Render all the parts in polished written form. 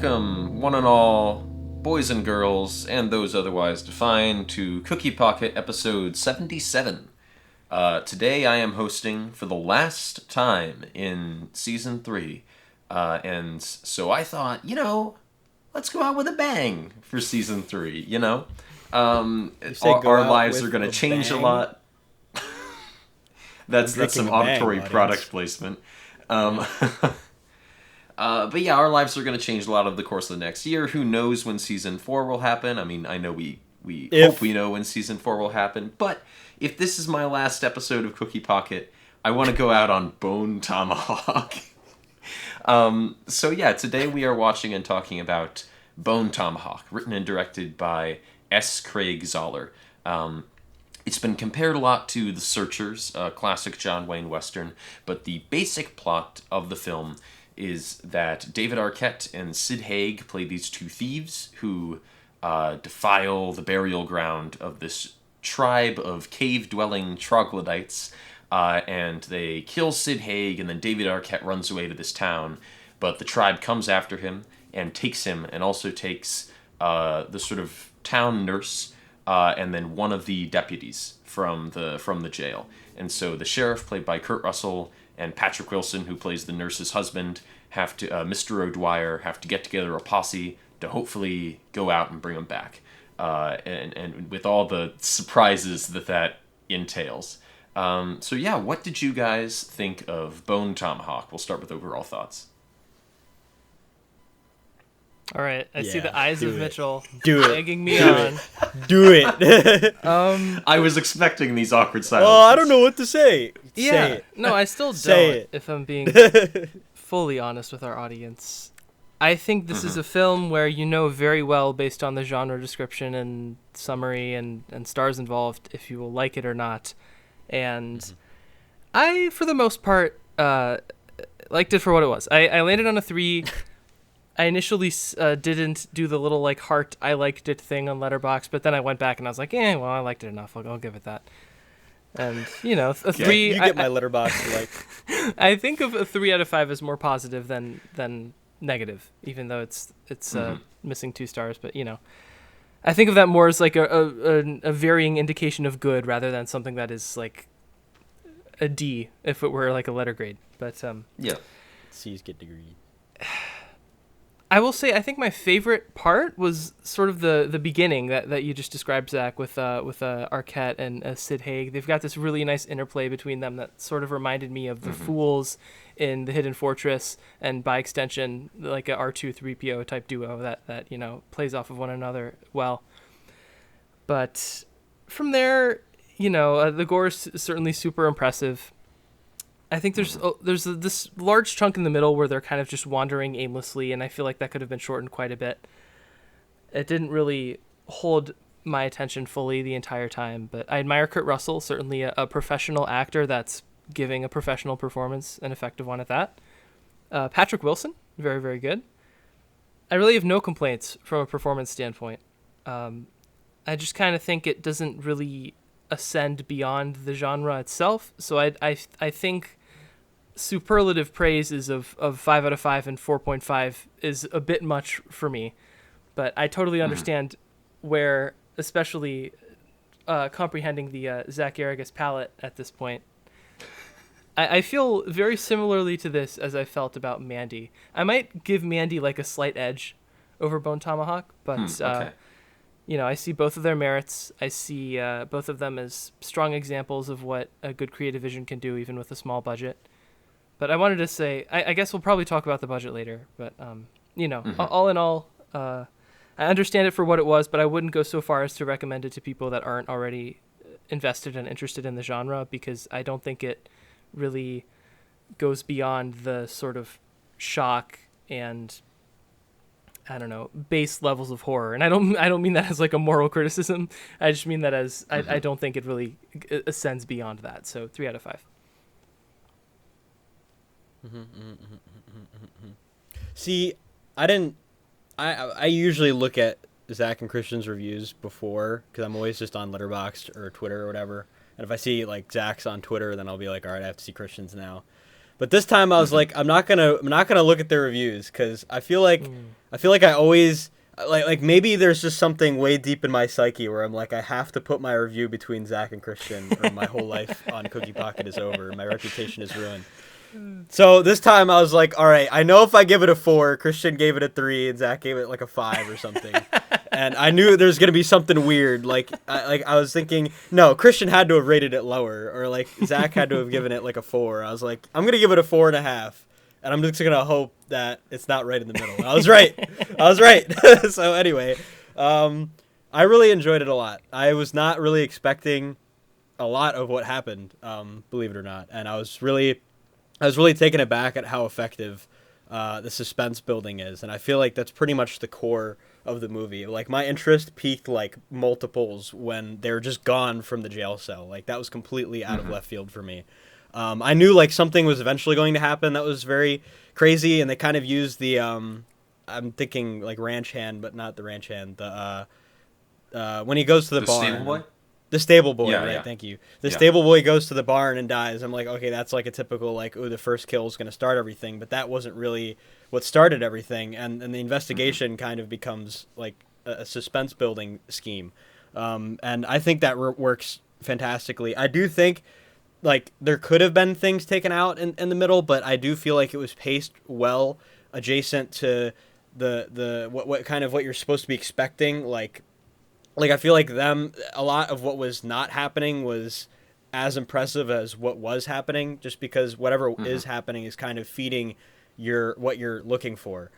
Welcome, one and all, boys and girls, and those otherwise defined, to Cookie Pocket episode 77. Today I am hosting for the last time in season 3, and so I thought, let's go out with a bang for season 3, Our lives are going to change a lot. That's some auditory product placement. But yeah, our lives are going to change a lot over the course of the next year. Who knows when season 4 will happen? I mean, I know we hope we know when season 4 will happen. But if this is my last episode of Cookie Pocket, I want to go out on Bone Tomahawk. So yeah, today we are watching and talking about Bone Tomahawk, written and directed by S. Craig Zahler. It's been compared a lot to The Searchers, a classic John Wayne Western, but the basic plot of the film is that David Arquette and Sid Haig play these two thieves who defile the burial ground of this tribe of cave-dwelling troglodytes, and they kill Sid Haig, and then David Arquette runs away to this town, but the tribe comes after him and takes him, and also takes the sort of town nurse, and then one of the deputies from the jail. And so the sheriff, played by Kurt Russell, and Patrick Wilson, who plays the nurse's husband, Mr. O'Dwyer, have to get together a posse to hopefully go out and bring him back. And with all the surprises that entails. So yeah, what did you guys think of Bone Tomahawk? We'll start with overall thoughts. All right, I see the eyes of Mitchell egging me do on. Do it. I was expecting these awkward silences. Oh, I don't know what to say. Yeah, Say it. no, I still Say don't, it. if I'm being fully honest with our audience. I think this is a film where you know very well, based on the genre description and summary and stars involved, if you will like it or not. And I, for the most part, liked it for what it was. I landed on a 3. I initially didn't do the little heart I liked it thing on Letterboxd, but then I went back and I was like, well, I liked it enough. I'll give it that. And a 3. You get my Letterboxd I think of a 3 out of 5 as more positive than negative, even though it's missing 2 stars. But I think of that more as like a varying indication of good rather than something that is like a D if it were like a letter grade. But yeah, C's get degreed. I will say I think my favorite part was sort of the beginning that you just described, Zach, with Arquette and Sid Haig. They've got this really nice interplay between them that sort of reminded me of the Fools in The Hidden Fortress, and by extension like a R2-3PO type duo that plays off of one another well. But from there, the gore is certainly super impressive. I think there's this large chunk in the middle where they're kind of just wandering aimlessly, and I feel like that could have been shortened quite a bit. It didn't really hold my attention fully the entire time, but I admire Kurt Russell, certainly a professional actor that's giving a professional performance, an effective one at that. Patrick Wilson, very, very good. I really have no complaints from a performance standpoint. I just kind of think it doesn't really ascend beyond the genre itself, so I think superlative praises of 5 out of 5 and 4.5 is a bit much for me, but I totally understand where, especially comprehending the Zach Garrigus palette at this point. I feel very similarly to this as I felt about Mandy. I might give Mandy like a slight edge over Bone Tomahawk, but okay. I see both of their merits. I see both of them as strong examples of what a good creative vision can do, even with a small budget. But I wanted to say, I guess we'll probably talk about the budget later. But, all in all, I understand it for what it was, but I wouldn't go so far as to recommend it to people that aren't already invested and interested in the genre, because I don't think it really goes beyond the sort of shock and, I don't know, base levels of horror. And I don't mean that as like a moral criticism. I just mean that as I don't think it really ascends beyond that. So 3 out of 5. See, I usually look at Zach and Christian's reviews before, because I'm always just on Letterboxd or Twitter or whatever. And if I see like Zach's on Twitter, then I'll be like, all right, I have to see Christian's now. But this time I was like, I'm not gonna look at the reviews because I feel like I always like maybe there's just something way deep in my psyche where I'm like, I have to put my review between Zach and Christian, or my whole life on Cookie Pocket is over. My reputation is ruined. So this time I was like, all right, I know if I give it a 4, Christian gave it a 3, and Zach gave it like a 5 or something. And I knew there's going to be something weird. I was thinking, no, Christian had to have rated it lower, or like Zach had to have given it like a 4. I was like, I'm going to give it a 4.5. And I'm just going to hope that it's not right in the middle. I was right. So anyway, I really enjoyed it a lot. I was not really expecting a lot of what happened, believe it or not. And I was really taken aback at how effective the suspense building is. And I feel like that's pretty much the core of the movie. Like, my interest peaked like multiples when they were just gone from the jail cell. Like, that was completely out of left field for me. I knew like something was eventually going to happen that was very crazy, and they kind of used the I'm thinking like ranch hand, but not the ranch hand. The when he goes to the barn. Stable boy? The stable boy, Yeah, right? yeah. Thank you. The stable boy goes to the barn and dies. I'm like, okay, that's like a typical like, oh, the first kill is going to start everything, but that wasn't really what started everything, and the investigation kind of becomes like a suspense building scheme, and I think that works fantastically. I do think like there could have been things taken out in the middle, but I do feel like it was paced well, adjacent to the what kind of what you're supposed to be expecting. Like I feel like a lot of what was not happening was as impressive as what was happening, just because whatever is happening is kind of feeding what you're looking for.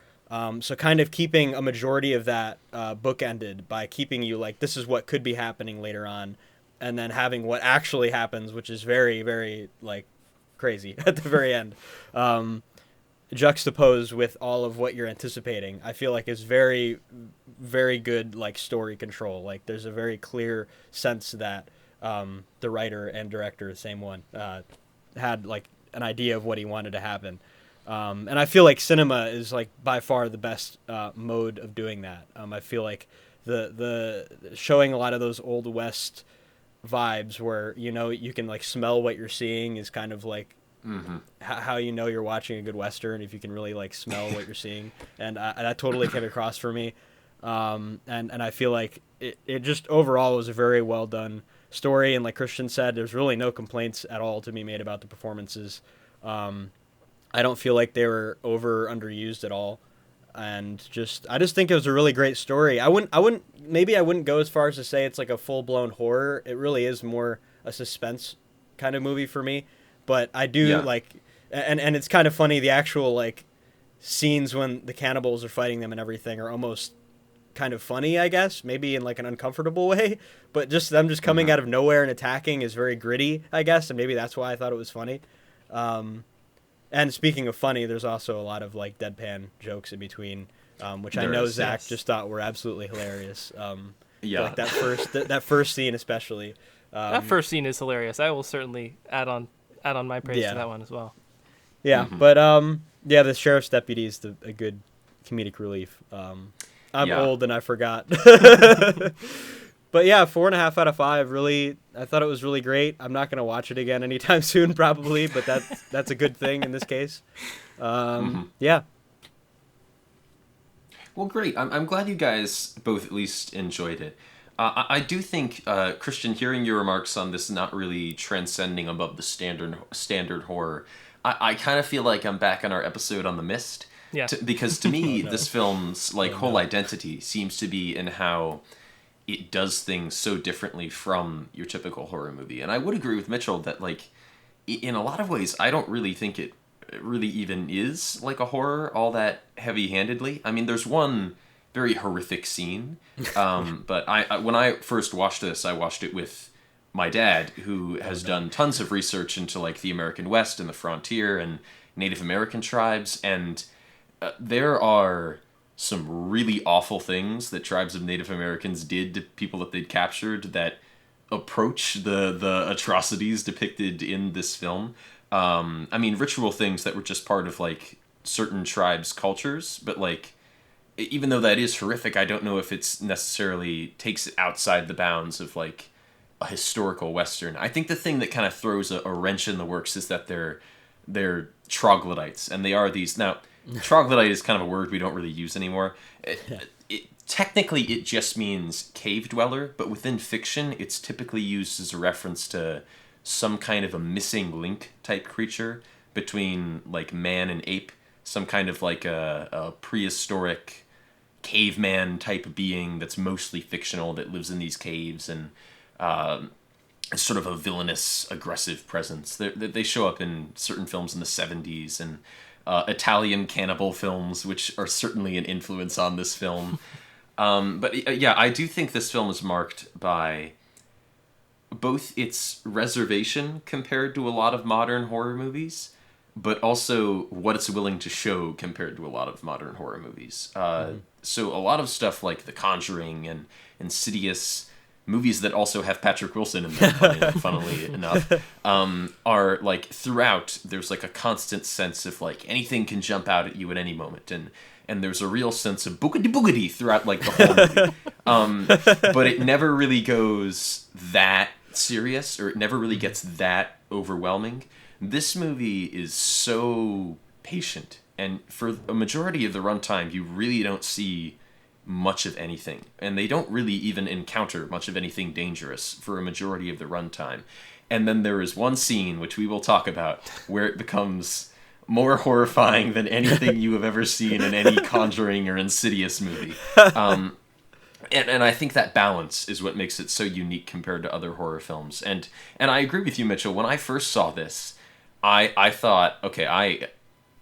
So kind of keeping a majority of that bookended by keeping you like, this is what could be happening later on, and then having what actually happens, which is very, very like crazy at the very end, juxtaposed with all of what you're anticipating. I feel like is very, very good like story control. Like, there's a very clear sense that the writer and director, the same one, had like an idea of what he wanted to happen. And I feel like cinema is like by far the best mode of doing that. I feel like the showing a lot of those Old West vibes where, you know, you can like smell what you're seeing is kind of like how you know you're watching a good Western, if you can really like smell what you're seeing. And that totally came across for me. And I feel like it just overall was a very well done story. And like Christian said, there's really no complaints at all to be made about the performances. I don't feel like they were over or underused at all. And I just think it was a really great story. I wouldn't go as far as to say it's like a full blown horror. It really is more a suspense kind of movie for me. But I do like, and it's kind of funny, the actual like scenes when the cannibals are fighting them and everything are almost kind of funny, I guess, maybe in like an uncomfortable way, but just them just coming out of nowhere and attacking is very gritty, I guess, and maybe that's why I thought it was funny. And speaking of funny, there's also a lot of like deadpan jokes in between, which I know Zach just thought were absolutely hilarious. Like that first scene especially. That first scene is hilarious. I will certainly add on my praise to that one as well. Yeah, but the sheriff's deputy is a good comedic relief. I'm old and I forgot. But yeah, 4.5 out of 5. Really, I thought it was really great. I'm not gonna watch it again anytime soon, probably, but that's a good thing in this case. Yeah. Well, great. I'm glad you guys both at least enjoyed it. I do think, Christian, hearing your remarks on this not really transcending above the standard horror, I kind of feel like I'm back on our episode on The Mist. Yeah. Because to me, this film's whole identity seems to be in how it does things so differently from your typical horror movie. And I would agree with Mitchell that, like, in a lot of ways, I don't really think it really even is like a horror all that heavy-handedly. I mean, there's one very horrific scene, but I when I first watched this, I watched it with my dad, who has done tons of research into like the American West and the frontier and Native American tribes, and there are some really awful things that tribes of Native Americans did to people that they'd captured that approach the atrocities depicted in this film. I mean, ritual things that were just part of like certain tribes' cultures, but like, even though that is horrific, I don't know if it's necessarily takes it outside the bounds of like a historical Western. I think the thing that kind of throws a wrench in the works is that they're they're troglodytes, and they are these now. Troglodyte is kind of a word we don't really use anymore. Technically, it just means cave dweller, but within fiction, it's typically used as a reference to some kind of a missing link type creature between like man and ape, some kind of like a prehistoric caveman type being that's mostly fictional that lives in these caves and sort of a villainous, aggressive presence. They show up in certain films in the 70s and Italian cannibal films, which are certainly an influence on this film. But yeah, I do think this film is marked by both its reservation compared to a lot of modern horror movies, but also what it's willing to show compared to a lot of modern horror movies. So a lot of stuff like The Conjuring and Insidious, movies that also have Patrick Wilson in them, funnily enough, are like throughout, there's like a constant sense of like anything can jump out at you at any moment. And there's a real sense of boogity throughout like the whole movie. But it never really goes that serious, or it never really gets that overwhelming. This movie is so patient, and for a majority of the runtime, you really don't see much of anything, and they don't really even encounter much of anything dangerous for a majority of the runtime. And then there is one scene, which we will talk about, where it becomes more horrifying than anything you have ever seen in any Conjuring or Insidious movie. And I think that balance is what makes it so unique compared to other horror films. And I agree with you, Mitchell. When I first saw this, I thought, okay, I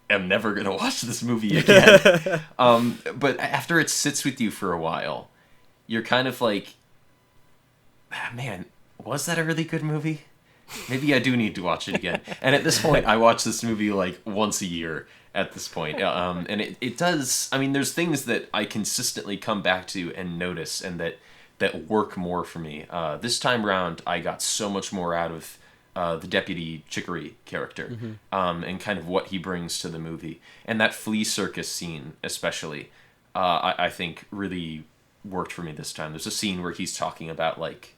am never going to watch this movie again. But after it sits with you for a while, you're kind of like, man, was that a really good movie? Maybe I do need to watch it again. And at this point, I watch this movie like once a year at this point. And it does, I mean, there's things that I consistently come back to and notice and that work more for me. This time around, I got so much more out of the Deputy Chicory character, and kind of what he brings to the movie. And that flea circus scene, especially, I think really worked for me this time. There's a scene where he's talking about, like,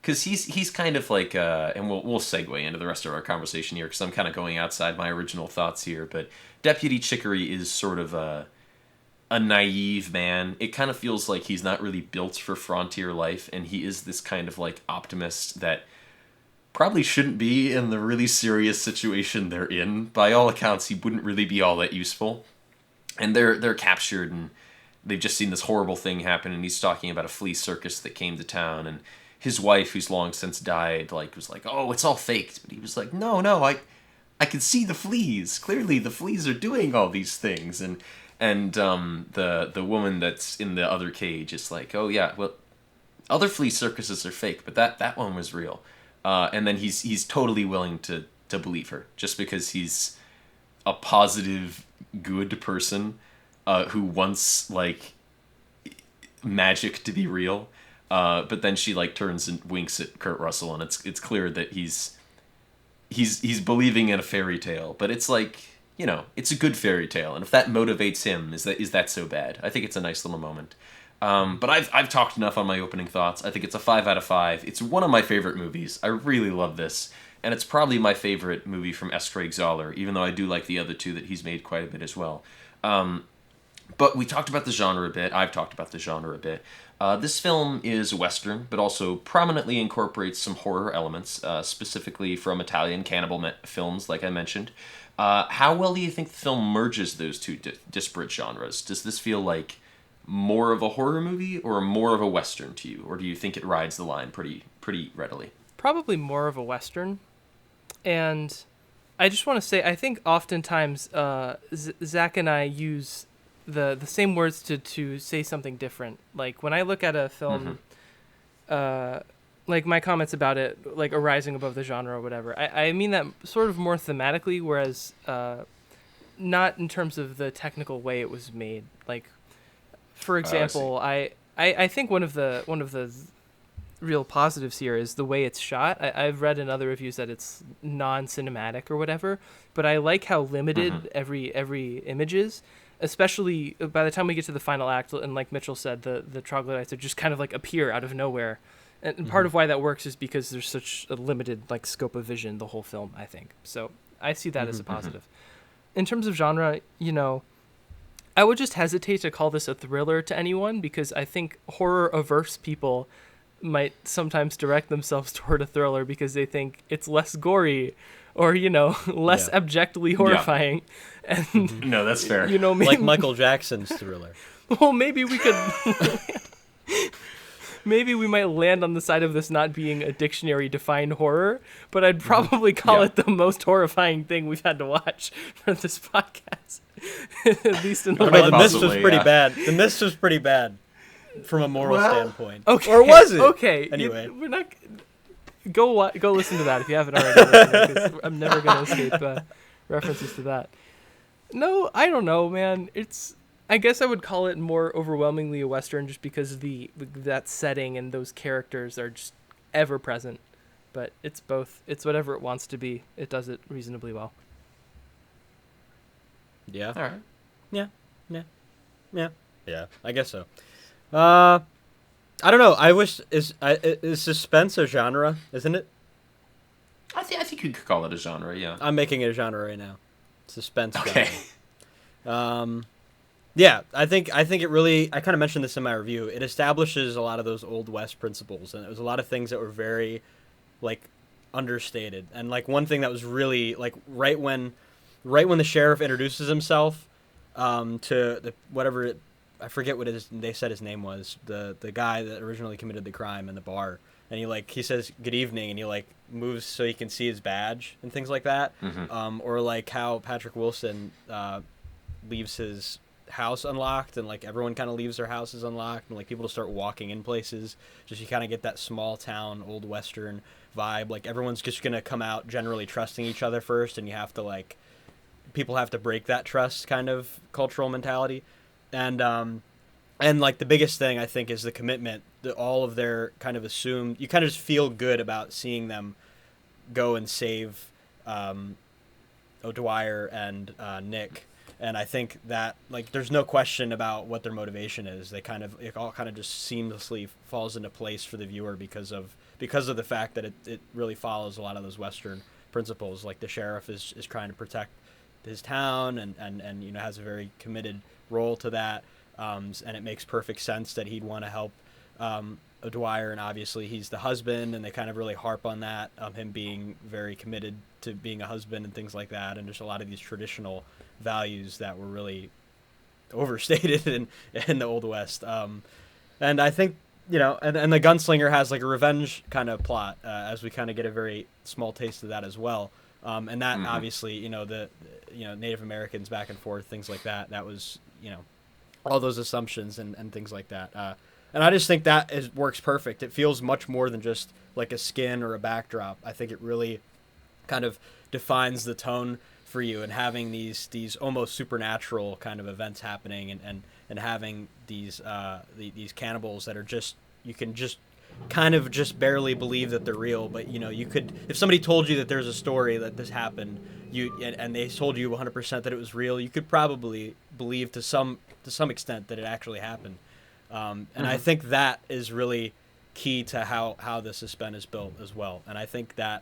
because he's kind of like, and we'll segue into the rest of our conversation here, because I'm kind of going outside my original thoughts here, but Deputy Chicory is sort of a naive man. It kind of feels like he's not really built for frontier life, and he is this kind of, like, optimist that probably shouldn't be in the really serious situation they're in. By all accounts, he wouldn't really be all that useful. And they're captured, and they've just seen this horrible thing happen, and he's talking about a flea circus that came to town, and his wife, who's long since died, like, was like, oh, it's all faked. But he was like, no, I can see the fleas. Clearly, the fleas are doing all these things. And the woman that's in the other cage is like, oh, yeah, well, other flea circuses are fake, but that one was real. And then he's totally willing to believe her, just because he's a positive, good person who wants, like, magic to be real. But then she, like, turns and winks at Kurt Russell, and it's clear that he's believing in a fairy tale. But it's like, you know, it's a good fairy tale, and if that motivates him, is that so bad? I think it's a nice little moment. But I've talked enough on my opening thoughts. I think it's a 5 out of 5. It's one of my favorite movies. I really love this, and it's probably my favorite movie from S. Craig Zahler, even though I do like the other two that he's made quite a bit as well. But we talked about the genre a bit. I've talked about the genre a bit. This film is a Western, but also prominently incorporates some horror elements, specifically from Italian cannibal films, like I mentioned. How well do you think the film merges those two disparate genres? Does this feel like more of a horror movie or more of a Western to you? Or do you think it rides the line pretty readily? Probably more of a Western. And I just want to say, I think oftentimes Zach and I use the same words to say something different. Like, when I look at a film, like my comments about it, like a rising above the genre or whatever, I mean that sort of more thematically, whereas not in terms of the technical way it was made. Like, for example, I think one of the real positives here is the way it's shot. I've read in other reviews that it's non-cinematic or whatever, but I like how limited every image is. Especially by the time we get to the final act, and like Mitchell said, the troglodytes just kind of like appear out of nowhere. And part of why that works is because there's such a limited like scope of vision the whole film, I think. So I see that as a positive. In terms of genre, I would just hesitate to call this a thriller to anyone, because I think horror-averse people might sometimes direct themselves toward a thriller because they think it's less gory or, less abjectly horrifying. Yeah. And no, that's fair. Maybe, like Michael Jackson's Thriller. Well, maybe we could... Maybe we might land on the side of this not being a dictionary-defined horror, but I'd probably call it the most horrifying thing we've had to watch for this podcast. At least in the The Mist was pretty bad. The Mist was pretty bad from a moral standpoint. Okay. Or was it? Okay. Anyway. We're not... Go listen to that if you haven't already. Because I'm never going to escape references to that. No, I don't know, man. I guess I would call it more overwhelmingly a Western just because of that setting and those characters are just ever present. But it's both. It's whatever it wants to be. It does it reasonably well. Yeah. All right. Yeah. I guess so. I don't know. I wish is suspense a genre, isn't it? I think you could call it a genre. Yeah. I'm making it a genre right now. Suspense. Okay. Genre. Yeah, I think it really, I kind of mentioned this in my review, it establishes a lot of those Old West principles, and it was a lot of things that were very, understated. And, one thing that was really, right when the sheriff introduces himself to I forget what they said his name was, the guy that originally committed the crime in the bar, and he says, good evening, and he, moves so he can see his badge and things like that. Or, how Patrick Wilson leaves his house unlocked, and everyone kind of leaves their houses unlocked, and people to start walking in places, just you kind of get that small town old Western vibe. Everyone's just gonna come out generally trusting each other first, and you have to people have to break that trust kind of cultural mentality. And the biggest thing I think is the commitment that all of their kind of assumed, you kind of just feel good about seeing them go and save O'Dwyer and Nick. And I think that there's no question about what their motivation is. It all kind of just seamlessly falls into place for the viewer because of the fact that it really follows a lot of those Western principles. The sheriff is trying to protect his town and has a very committed role to that. And it makes perfect sense that he'd want to help O'Dwyer, and obviously he's the husband, and they kind of really harp on that, him being very committed to being a husband and things like that. And there's a lot of these traditional values that were really overstated in the Old West. And I think, and the gunslinger has a revenge kind of plot, as we kind of get a very small taste of that as well. And that obviously, the Native Americans back and forth, things like that, that was, all those assumptions and things like that. And I just think that works perfect. It feels much more than just a skin or a backdrop. I think it really kind of defines the tone for you, and having these almost supernatural kind of events happening, and having these cannibals that are just, you can just kind of just barely believe that they're real, but you could, if somebody told you that there's a story that this happened, and they told you 100% that it was real, you could probably believe to some extent that it actually happened. And I think that is really key to how the suspense is built as well. And I think that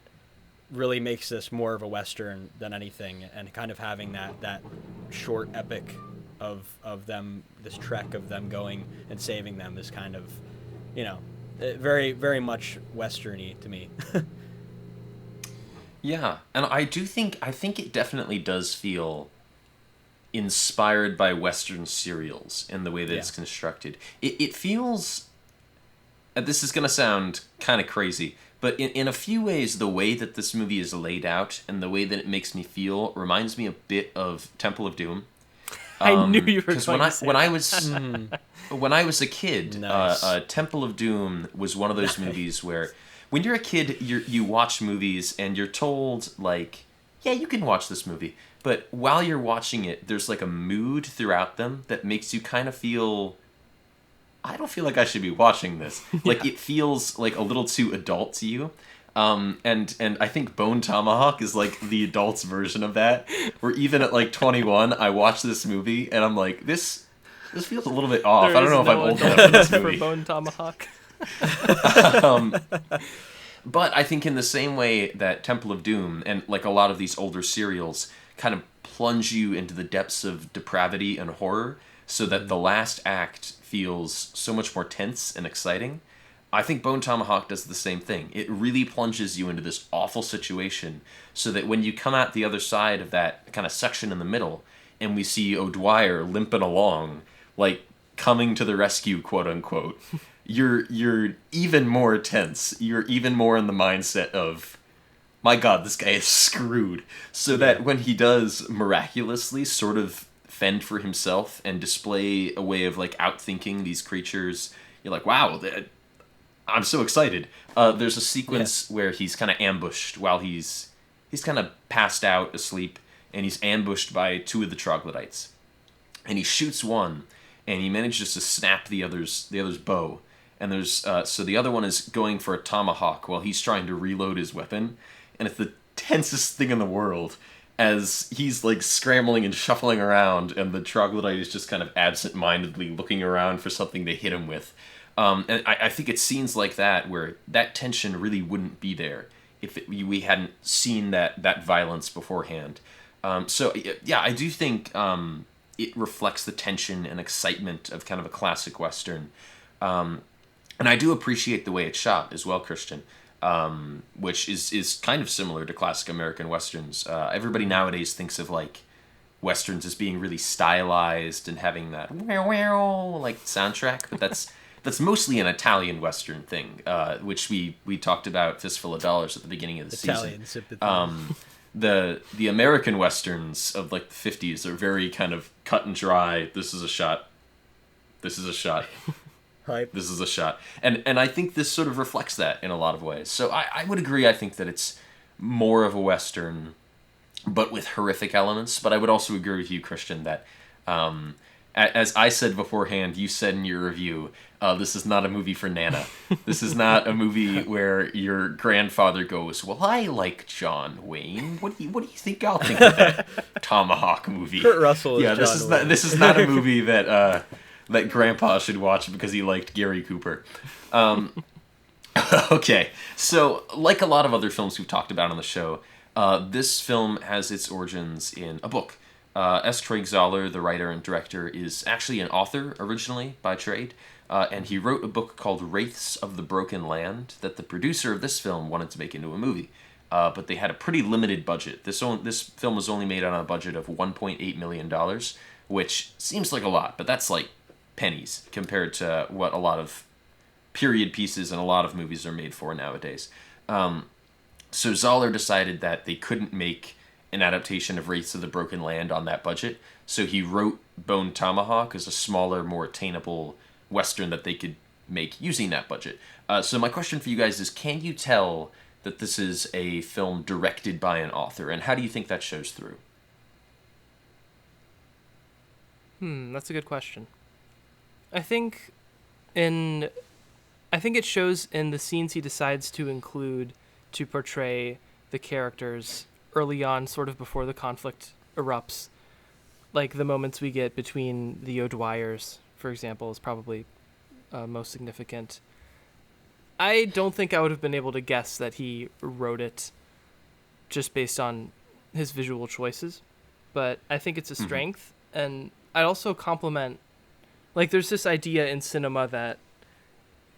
really makes this more of a Western than anything, and kind of having that short epic of them, this trek of them going and saving them, is kind of, very, very much Western-y to me. Yeah, and I think it definitely does feel inspired by Western serials in the way that it's constructed. It feels, and this is going to sound kind of crazy, but in a few ways, the way that this movie is laid out and the way that it makes me feel reminds me a bit of Temple of Doom. I knew you were going to say when I was a kid, Nice. Temple of Doom was one of those movies where, when you're a kid, you watch movies and you're told, yeah, you can watch this movie. But while you're watching it, there's a mood throughout them that makes you kind of feel, I don't feel like I should be watching this. It feels a little too adult to you. And I think Bone Tomahawk is the adult's version of that, where even at 21, I watch this movie and I'm like, this feels a little bit off. I don't know if I'm old enough for this movie. For Bone Tomahawk. But I think in the same way that Temple of Doom and like a lot of these older serials kind of plunge you into the depths of depravity and horror so that the last act feels so much more tense and exciting, I think Bone Tomahawk does the same thing. It really plunges you into this awful situation so that when you come out the other side of that kind of section in the middle and we see O'Dwyer limping along, like coming to the rescue, quote unquote, you're even more tense. You're even more in the mindset of, my God, this guy is screwed. So that when he does miraculously sort of fend for himself and display a way of like outthinking these creatures, you're like, wow, I'm so excited. There's a sequence where he's kind of ambushed while he's kind of passed out asleep, and he's ambushed by two of the troglodytes, and he shoots one, and he manages to snap the other's bow, and there's so the other one is going for a tomahawk while he's trying to reload his weapon, and it's the tensest thing in the world as he's like scrambling and shuffling around, and the troglodyte is just kind of absent-mindedly looking around for something to hit him with. And I think it's scenes like that where that tension really wouldn't be there if we hadn't seen that violence beforehand. So yeah, I do think it reflects the tension and excitement of kind of a classic Western. And I do appreciate the way it's shot as well, Christian, which is kind of similar to classic American Westerns. Everybody nowadays thinks of like Westerns as being really stylized and having that like soundtrack, but that's mostly an Italian Western thing, which we talked about Fistful of Dollars at the beginning of the Italian season. sympathy. The American Westerns of like the 50s are very kind of cut and dry. This is a shot. This is a shot. Hype. This is a shot. And I think this sort of reflects that in a lot of ways. So I would agree, I think that it's more of a Western, but with horrific elements. But I would also agree with you, Christian, that as I said beforehand, you said in your review, this is not a movie for Nana. This is not a movie where your grandfather goes, well, I like John Wayne. What do you think I'll think of that Tomahawk movie? Kurt Russell is yeah, John Wayne. This is not a movie that that Grandpa should watch because he liked Gary Cooper. Okay, so like a lot of other films we've talked about on the show, this film has its origins in a book. S. Craig Zahler, the writer and director, is actually an author originally by trade, and he wrote a book called Wraiths of the Broken Land that the producer of this film wanted to make into a movie. But they had a pretty limited budget. This film was only made on a budget of $1.8 million, which seems like a lot, but that's like pennies compared to what a lot of period pieces and a lot of movies are made for nowadays. So Zahler decided that they couldn't make an adaptation of Wraiths of the Broken Land on that budget, so he wrote Bone Tomahawk as a smaller, more attainable Western that they could make using that budget. So my question for you guys is, can you tell that this is a film directed by an author, and how do you think that shows through? That's a good question. I think it shows in the scenes he decides to include to portray the characters early on, sort of before the conflict erupts. Like the moments we get between the O'Dwyers, for example, is probably most significant. I don't think I would have been able to guess that he wrote it just based on his visual choices, but I think it's a strength, and I'd also compliment, like, there's this idea in cinema that,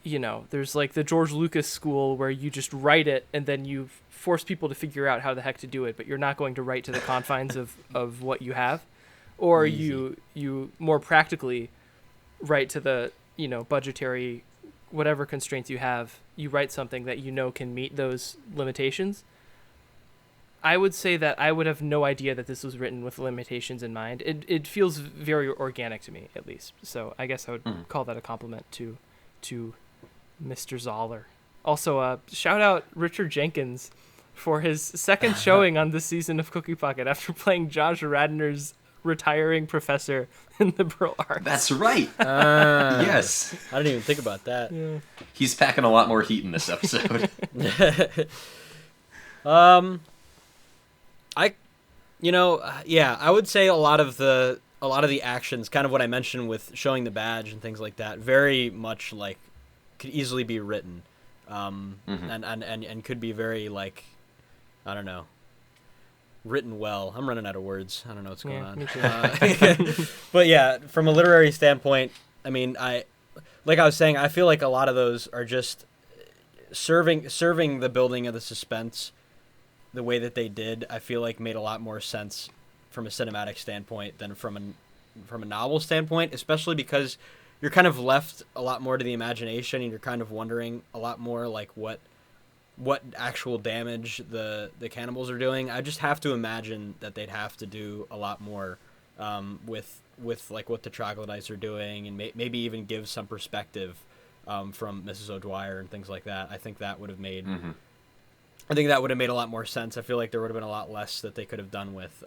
you know, there's like the George Lucas school where you just write it and then you force people to figure out how the heck to do it, but you're not going to write to the confines of what you have. Or you more practically write to the, you know, budgetary, whatever constraints you have, you write something that you know can meet those limitations. I would say that I would have no idea that this was written with limitations in mind. It feels very organic to me, at least. So I guess I would call that a compliment to Mr. Zahler. Also, shout out Richard Jenkins for his second showing on this season of Cookie Pocket after playing Josh Radnor's retiring professor in liberal arts. That's right. Yes. I didn't even think about that. Yeah. He's packing a lot more heat in this episode. I would say a lot of the actions, kind of what I mentioned with showing the badge and things like that, very much like could easily be written. and could be very like, I don't know, written well. I'm running out of words. I don't know what's going on. Me too. But yeah, from a literary standpoint, I mean, like I was saying, I feel like a lot of those are just serving the building of the suspense the way that they did. I feel like made a lot more sense from a cinematic standpoint than from a novel standpoint, especially because you're kind of left a lot more to the imagination, and you're kind of wondering a lot more like what actual damage the cannibals are doing. I just have to imagine that they'd have to do a lot more with like what the troglodytes are doing, and maybe even give some perspective from Mrs. O'Dwyer and things like that. I think that would have made I think that would have made a lot more sense. I feel like there would have been a lot less that they could have done with.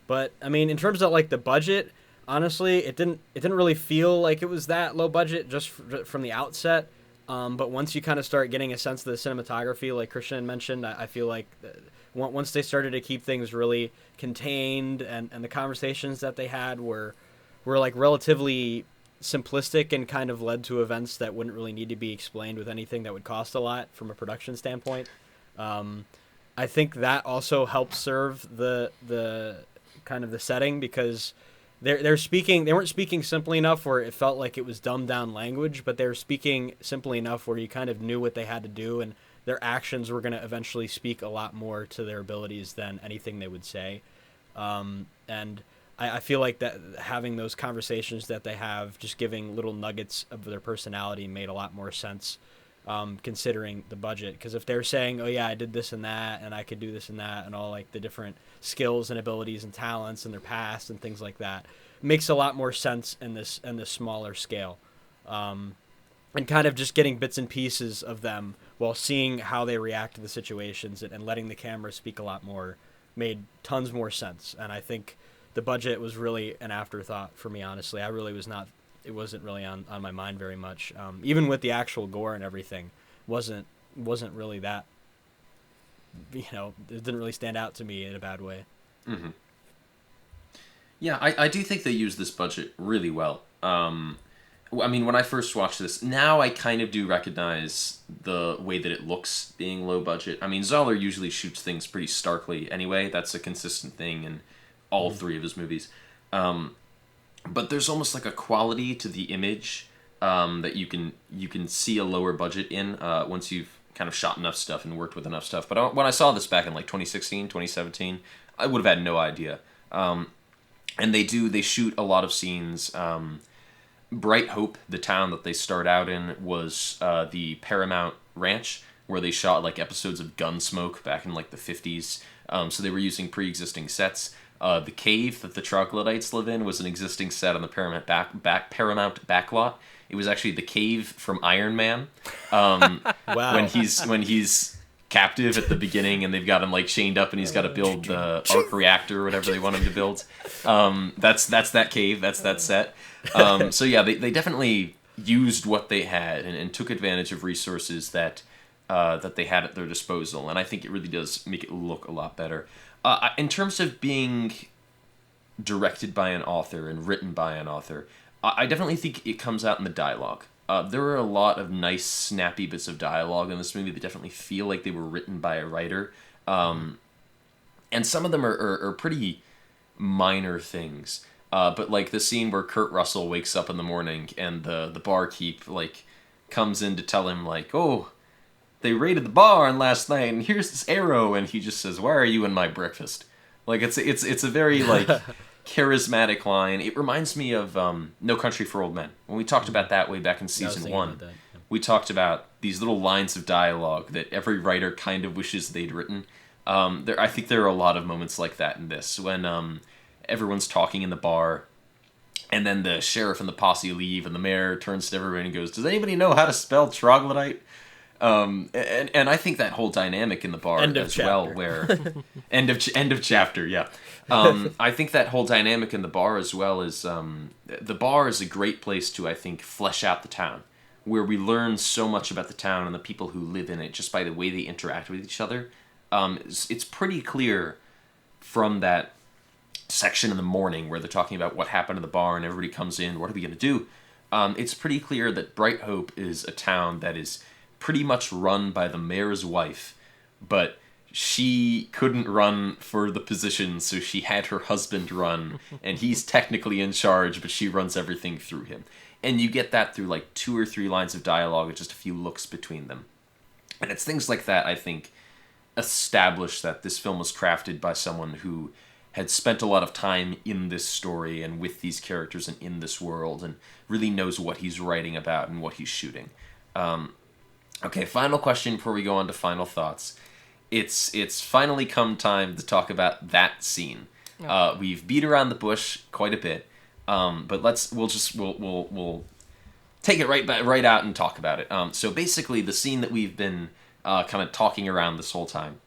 But I mean, in terms of like the budget, honestly, it didn't really feel like it was that low budget just from the outset. But once you kind of start getting a sense of the cinematography, like Christian mentioned, I feel like once they started to keep things really contained, and the conversations that they had were like relatively simplistic and kind of led to events that wouldn't really need to be explained with anything that would cost a lot from a production standpoint. I think that also helped serve the kind of the setting, because they weren't speaking simply enough where it felt like it was dumbed down language, but they were speaking simply enough where you kind of knew what they had to do, and their actions were going to eventually speak a lot more to their abilities than anything they would say. And I feel like that having those conversations that they have, just giving little nuggets of their personality, made a lot more sense, considering the budget. Because if they're saying, oh yeah, I did this and that, and I could do this and that, and all like the different skills and abilities and talents and their past and things like that, it makes a lot more sense in this smaller scale. And kind of just getting bits and pieces of them while seeing how they react to the situations, and letting the camera speak a lot more made tons more sense. And I think the budget was really an afterthought for me, honestly. It wasn't really on my mind very much. Even with the actual gore and everything, wasn't really that, it didn't really stand out to me in a bad way. Mm-hmm. Yeah, I do think they used this budget really well. I mean, when I first watched this, now I kind of do recognize the way that it looks being low budget. I mean, Zahler usually shoots things pretty starkly anyway. That's a consistent thing in all three of his movies. But there's almost like a quality to the image that you can see a lower budget in once you've kind of shot enough stuff and worked with enough stuff. But when I saw this back in like 2016, 2017, I would have had no idea. And they shoot a lot of scenes. Bright Hope, the town that they start out in, was the Paramount Ranch, where they shot like episodes of Gunsmoke back in like the 50s. So they were using pre-existing sets. The cave that the troglodytes live in was an existing set on the Paramount backlot. It was actually the cave from Iron Man. Wow. When he's captive at the beginning, and they've got him like chained up, and he's got to build the arc reactor or whatever they want him to build. That's that cave. That's that set. So yeah, they definitely used what they had and took advantage of resources that they had at their disposal, and I think it really does make it look a lot better. In terms of being directed by an author and written by an author, I definitely think it comes out in the dialogue. There are a lot of nice, snappy bits of dialogue in this movie that definitely feel like they were written by a writer. And some of them are pretty minor things. But like the scene where Kurt Russell wakes up in the morning and the barkeep like comes in to tell him like, oh, they raided the barn last night, and here's this arrow, and he just says, "Why are you in my breakfast?" Like it's a very like charismatic line. It reminds me of No Country for Old Men. When we talked about that way back in season 1, we talked about these little lines of dialogue that every writer kind of wishes they'd written. I think there are a lot of moments like that in this, when everyone's talking in the bar, and then the sheriff and the posse leave, and the mayor turns to everyone and goes, "Does anybody know how to spell troglodyte?" And I think that whole dynamic in the bar well, where end of chapter, yeah. I think that whole dynamic in the bar as well is the bar is a great place to, I think, flesh out the town, where we learn so much about the town and the people who live in it just by the way they interact with each other. It's pretty clear from that section in the morning where they're talking about what happened in the bar and everybody comes in, what are we going to do? It's pretty clear that Bright Hope is a town that is pretty much run by the mayor's wife, but she couldn't run for the position, so she had her husband run, and he's technically in charge, but she runs everything through him. And you get that through like 2 or 3 lines of dialogue and just a few looks between them. And it's things like that, I think, establish that this film was crafted by someone who had spent a lot of time in this story and with these characters and in this world, and really knows what he's writing about and what he's shooting. Okay, final question before we go on to final thoughts. It's finally come time to talk about that scene. We've beat around the bush quite a bit, but we'll take it right out and talk about it. So basically, the scene that we've been kind of talking around this whole time.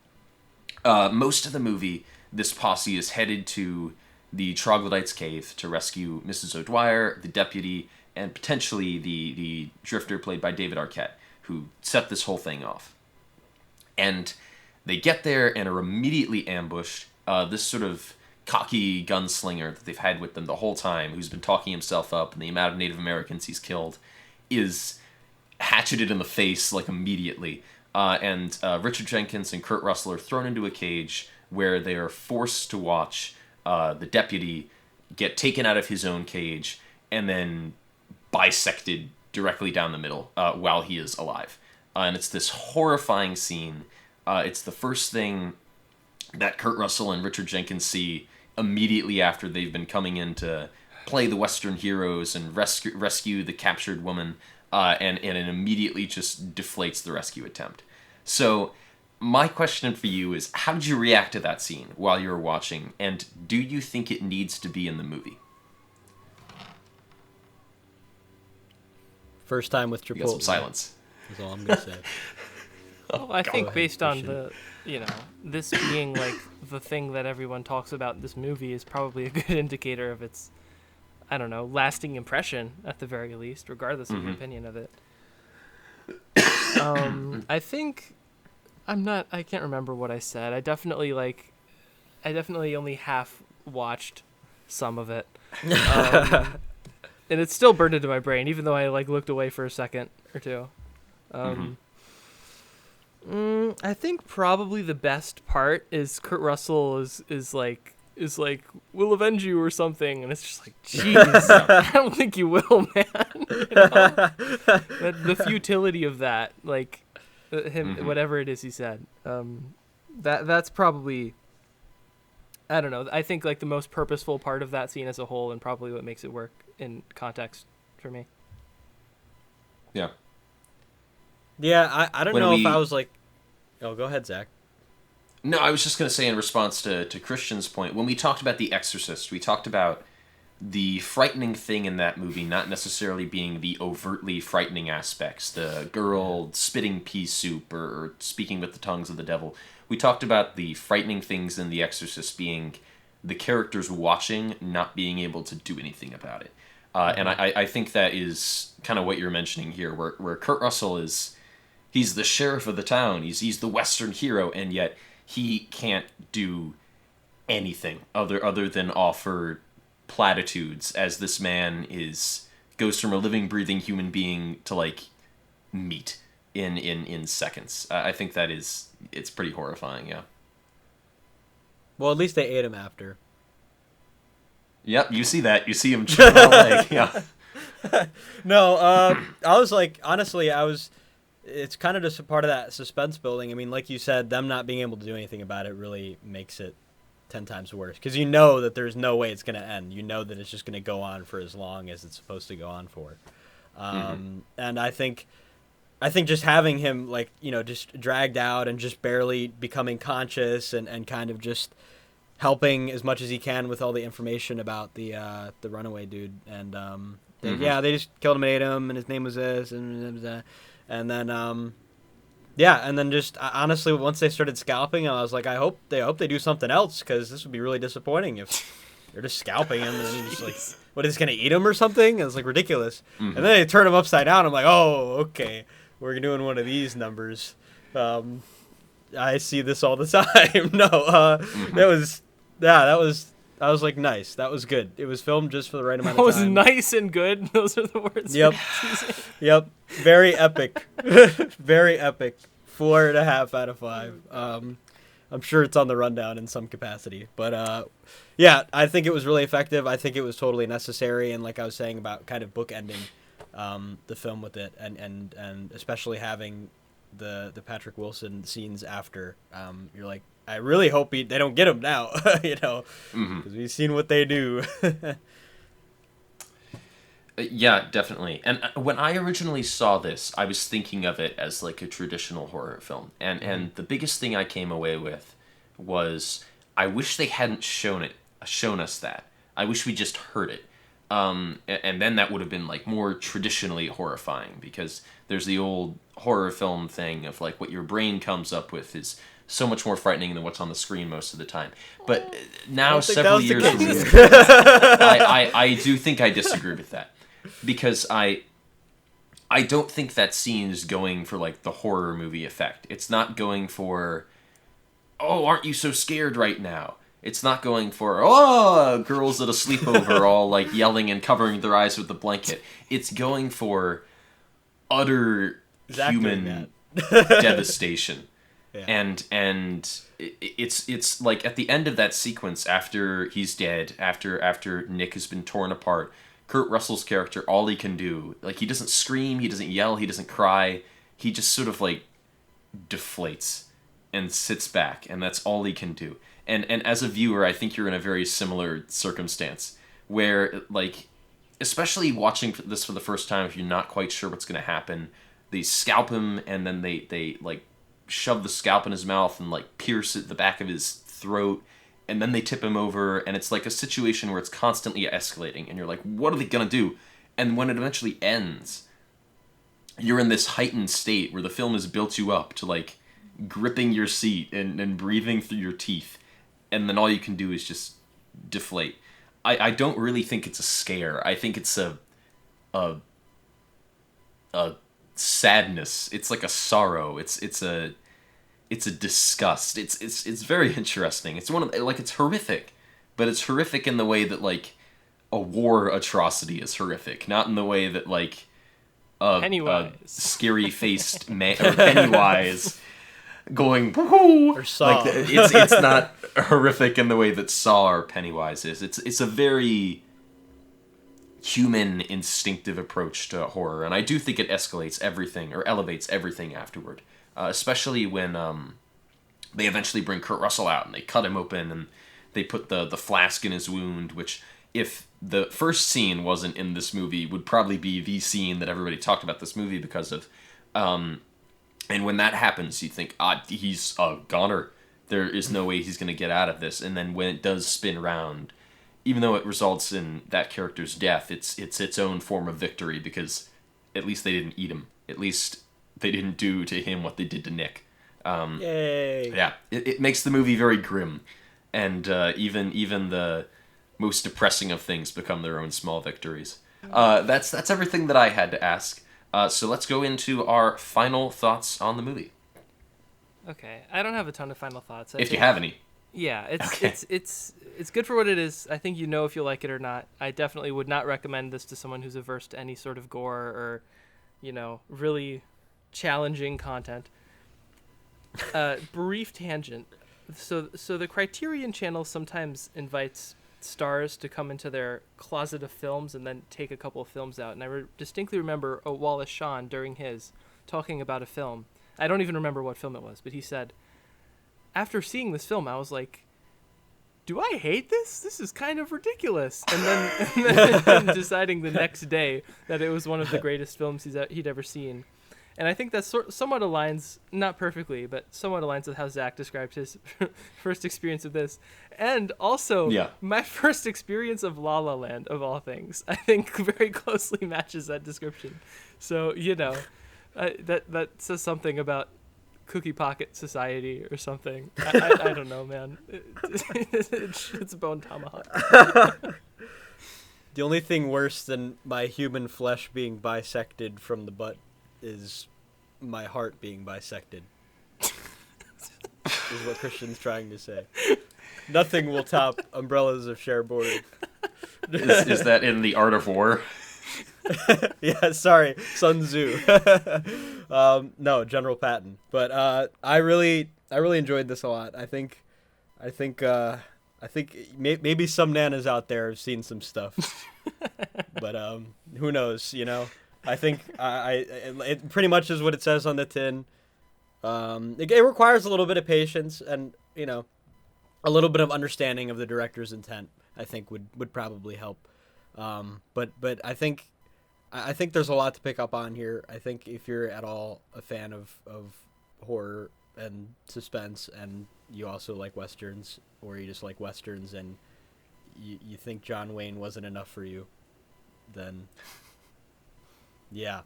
Most of the movie, this posse is headed to the troglodyte's cave to rescue Mrs. O'Dwyer, the deputy, and potentially the drifter played by David Arquette, who set this whole thing off. And they get there and are immediately ambushed. This sort of cocky gunslinger that they've had with them the whole time, who's been talking himself up, and the amount of Native Americans he's killed, is hatcheted in the face like immediately. And Richard Jenkins and Kurt Russell are thrown into a cage where they are forced to watch the deputy get taken out of his own cage and then bisected directly down the middle while he is alive. And it's this horrifying scene. It's the first thing that Kurt Russell and Richard Jenkins see immediately after they've been coming in to play the Western heroes and rescue the captured woman, and it immediately just deflates the rescue attempt. So my question for you is, how did you react to that scene while you were watching, and do you think it needs to be in the movie? First time with Chipotle. You got some silence. That's all I'm going to say. Well, I think based on the, this being like the thing that everyone talks about in this movie is probably a good indicator of its, lasting impression at the very least, regardless of your opinion of it. I think I can't remember what I said. I definitely only half watched some of it. And it's still burned into my brain, even though I looked away for a second or two. I think probably the best part is Kurt Russell is like, we'll avenge you or something, and it's just like, jeez, I don't think you will, man. The futility of that, whatever it is he said, that's probably, I don't know. I think the most purposeful part of that scene as a whole, and probably what makes it work in context for me. Yeah. Yeah, I don't know if I was oh, go ahead, Zach. No, I was just going to say in response to Christian's point, when we talked about The Exorcist, we talked about the frightening thing in that movie not necessarily being the overtly frightening aspects, the girl spitting pea soup or speaking with the tongues of the devil. We talked about the frightening things in The Exorcist being the characters watching not being able to do anything about it. And I think that is kind of what you're mentioning here, where Kurt Russell he's the sheriff of the town, he's the Western hero, and yet he can't do anything other than offer platitudes as this man goes from a living, breathing human being to meat in seconds. I think it's pretty horrifying, yeah. Well, at least they ate him after. Yep, you see that. You see him chewing all leg, yeah. No, I was honestly, it's kind of just a part of that suspense building. I mean, like you said, them not being able to do anything about it really makes it 10 times worse. Because you know that there's no way it's going to end. You know that it's just going to go on for as long as it's supposed to go on for. And I think just having him, just dragged out and just barely becoming conscious and kind of just helping as much as he can with all the information about the runaway dude. And, they just killed him and ate him, and his name was this, and then, and then just honestly, once they started scalping him, I was like, I hope they do something else, because this would be really disappointing if they're just scalping him and then he's just what, is he gonna eat him or something? It's ridiculous. And then they turn him upside down. I'm like, oh, okay, we're doing one of these numbers. I see this all the time. No, that was I was like, nice. That was good. It was filmed just for the right amount That of was time. nice and good. Those are the words. Yep. you're choosing. Yep. Very epic. Very epic. 4.5 out of 5. I'm sure it's on the rundown in some capacity. But, yeah, I think it was really effective. I think it was totally necessary. And like I was saying about kind of bookending the film with it, and especially having the Patrick Wilson scenes after, you're like, I really hope they don't get him now, you know, because we've seen what they do. Yeah, definitely. And when I originally saw this, I was thinking of it as like a traditional horror film. And the biggest thing I came away with was I wish they hadn't shown us that. I wish we just heard it. And then that would have been like more traditionally horrifying, because there's the old horror film thing of like what your brain comes up with is so much more frightening than what's on the screen most of the time. But now, several years removed, I do think I disagree with that, because I don't think that scene is going for like the horror movie effect. It's not going for, oh, aren't you so scared right now? It's not going for, oh, girls at a sleepover all like yelling and covering their eyes with a blanket. It's going for utter human devastation. Yeah. And it's like at the end of that sequence, after he's dead, after Nick has been torn apart, Kurt Russell's character, all he can do, like, he doesn't scream, he doesn't yell, he doesn't cry, he just sort of like deflates and sits back, and that's all he can do. And as a viewer, I think you're in a very similar circumstance where, like, especially watching this for the first time, if you're not quite sure what's going to happen, they scalp him, and then they like shove the scalp in his mouth and like pierce at the back of his throat, and then they tip him over, and it's like a situation where it's constantly escalating, and you're like, what are they gonna do? And when it eventually ends, you're in this heightened state where the film has built you up to like gripping your seat and breathing through your teeth, and then all you can do is just deflate. I don't really think it's a scare. I think it's a sadness. It's like a sorrow. It's a disgust. It's very interesting. It's one of, like, it's horrific, but it's horrific in the way that like a war atrocity is horrific, not in the way that like a scary faced man or Pennywise going woohoo, or Saw. Like, it's not horrific in the way that Saw or Pennywise is. It's a very human, instinctive approach to horror, and I do think it escalates everything or elevates everything afterward. Especially when they eventually bring Kurt Russell out and they cut him open and they put the flask in his wound, which, if the first scene wasn't in this movie, would probably be the scene that everybody talked about this movie because of. And when that happens, you think, he's a goner. There is no way he's going to get out of this. And then when it does spin around, even though it results in that character's death, it's its own form of victory, because at least they didn't eat him. At least they didn't do to him what they did to Nick. Yay! Yeah, it makes the movie very grim, and even the most depressing of things become their own small victories. That's everything that I had to ask. So let's go into our final thoughts on the movie. Okay, I don't have a ton of final thoughts. If you have any. Yeah, Okay. it's good for what it is. I think you know if you like it or not. I definitely would not recommend this to someone who's averse to any sort of gore or, really challenging content. Brief tangent. So the Criterion Channel sometimes invites stars to come into their closet of films and then take a couple of films out. And I distinctly remember Wallace Shawn during his talking about a film. I don't even remember what film it was, but he said, after seeing this film, I was like, do I hate this? This is kind of ridiculous. And then deciding the next day that it was one of the greatest films he'd ever seen. And I think that somewhat aligns, not perfectly, but somewhat aligns with how Zach described his first experience of this. And also, my first experience of La La Land, of all things, I think very closely matches that description. So, that says something about Cookie Pocket Society or something. I don't know, man. It's Bone Tomahawk. The only thing worse than my human flesh being bisected from the butt is my heart being bisected. Is what Christian's trying to say. Nothing will top Umbrellas of Cherbourg. Is that in The Art of War? Yeah, sorry, Sun Tzu. No, General Patton. But I really enjoyed this a lot. I think maybe some nanas out there have seen some stuff, but who knows? I think it pretty much is what it says on the tin. It requires a little bit of patience and a little bit of understanding of the director's intent. I think would probably help. But I think there's a lot to pick up on here. I think if you're at all a fan of horror and suspense, and you also like westerns, or you just like westerns, and you think John Wayne wasn't enough for you, then yeah.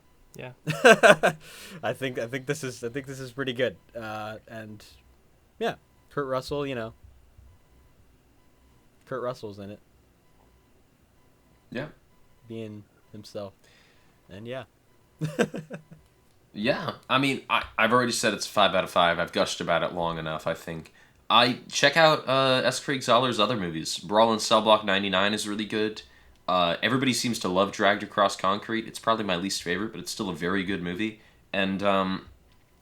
I think this is pretty good. And yeah, Kurt Russell, Kurt Russell's in it. Yeah. Being himself. And yeah. Yeah. I mean, I've already said it's 5 out of 5. I've gushed about it long enough, I think. I check out S. Craig Zahler's other movies. Brawl in Cell Block 99 is really good. Everybody seems to love Dragged Across Concrete. It's probably my least favorite, but it's still a very good movie. And